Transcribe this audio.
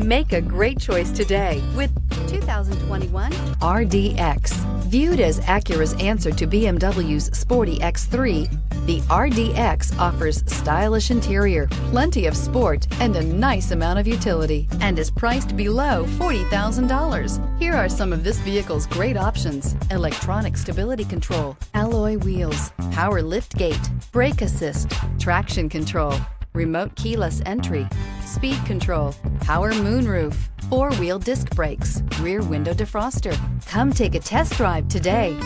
Make a great choice today with 2021 RDX. Viewed as Acura's answer to BMW's sporty X3, the RDX offers stylish interior, plenty of sport, and a nice amount of utility, and is priced below $40,000. Here are some of this vehicle's great options: electronic stability control, alloy wheels, power liftgate, brake assist, traction control, remote keyless entry, speed control, power moonroof, four-wheel disc brakes, rear window defroster. Come take a test drive today.